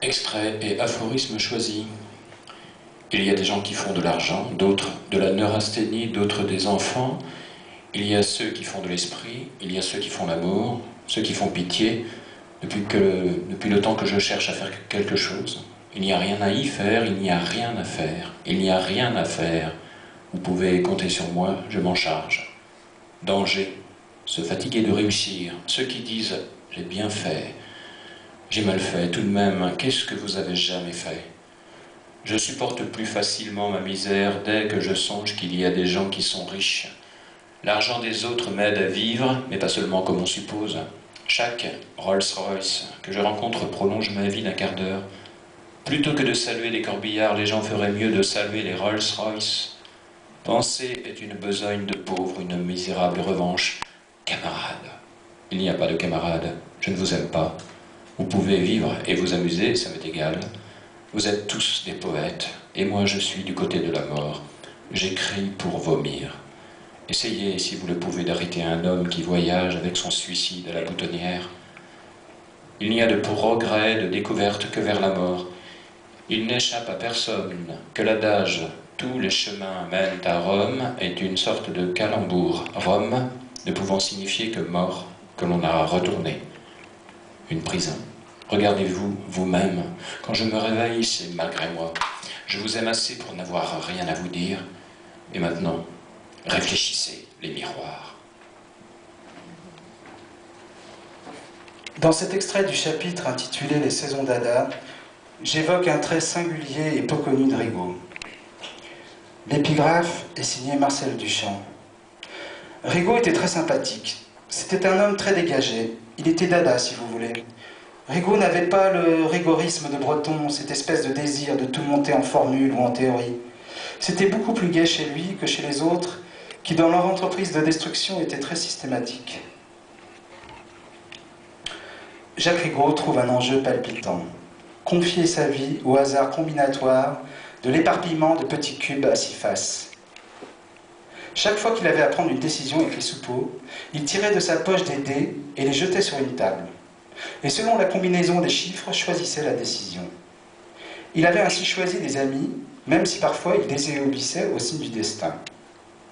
Extrait et aphorisme choisi. Il y a des gens qui font de l'argent, d'autres de la neurasthénie, d'autres des enfants. Il y a ceux qui font de l'esprit, il y a ceux qui font l'amour, ceux qui font pitié, depuis le temps que je cherche à faire quelque chose. Il n'y a rien à y faire, il n'y a rien à faire, il n'y a rien à faire. Vous pouvez compter sur moi, je m'en charge. Danger, se fatiguer de réussir. Ceux qui disent « j'ai bien fait », j'ai mal fait, tout de même, qu'est-ce que vous avez jamais fait? Je supporte plus facilement ma misère dès que je songe qu'il y a des gens qui sont riches. L'argent des autres m'aide à vivre, mais pas seulement comme on suppose. Chaque Rolls-Royce que je rencontre prolonge ma vie d'un quart d'heure. Plutôt que de saluer les corbillards, les gens feraient mieux de saluer les Rolls-Royce. Penser est une besogne de pauvre, une misérable revanche. Camarade, il n'y a pas de camarade, je ne vous aime pas. Vous pouvez vivre et vous amuser, ça m'est égal. Vous êtes tous des poètes, et moi je suis du côté de la mort. J'écris pour vomir. Essayez, si vous le pouvez, d'arrêter un homme qui voyage avec son suicide à la boutonnière. Il n'y a de progrès, de découverte que vers la mort. Il n'échappe à personne que l'adage « tous les chemins mènent à Rome » est une sorte de calembour. Rome ne pouvant signifier que mort, que l'on a retourné. Une prison. Regardez-vous, vous-même. Quand je me réveille, c'est malgré moi. Je vous aime assez pour n'avoir rien à vous dire. Et maintenant, réfléchissez, les miroirs. Dans cet extrait du chapitre intitulé « Les saisons d'Ada », j'évoque un trait singulier et peu connu de Rigaud. L'épigraphe est signée Marcel Duchamp. Rigaud était très sympathique. C'était un homme très dégagé. Il était dada, si vous voulez. Rigaud n'avait pas le rigorisme de Breton, cette espèce de désir de tout monter en formule ou en théorie. C'était beaucoup plus gai chez lui que chez les autres, qui dans leur entreprise de destruction étaient très systématiques. Jacques Rigaud trouve un enjeu palpitant. Confier sa vie au hasard combinatoire de l'éparpillement de petits cubes à 6 faces. Chaque fois qu'il avait à prendre une décision, écrit Soupeau, il tirait de sa poche des dés et les jetait sur une table. Et selon la combinaison des chiffres, choisissait la décision. Il avait ainsi choisi des amis, même si parfois il désobéissait au signe du destin.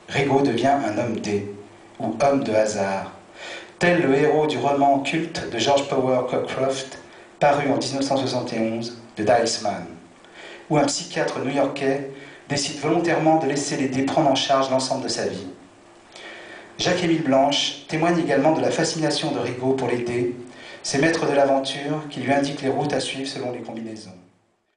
Rigaud devient un homme dé, ou homme de hasard, tel le héros du roman culte de George Power Cockcroft, paru en 1971, de Dice Man, où un psychiatre new-yorkais décide volontairement de laisser les dés prendre en charge l'ensemble de sa vie. Jacques-Émile Blanche témoigne également de la fascination de Rigaud pour les dés, ces maîtres de l'aventure qui lui indiquent les routes à suivre selon les combinaisons.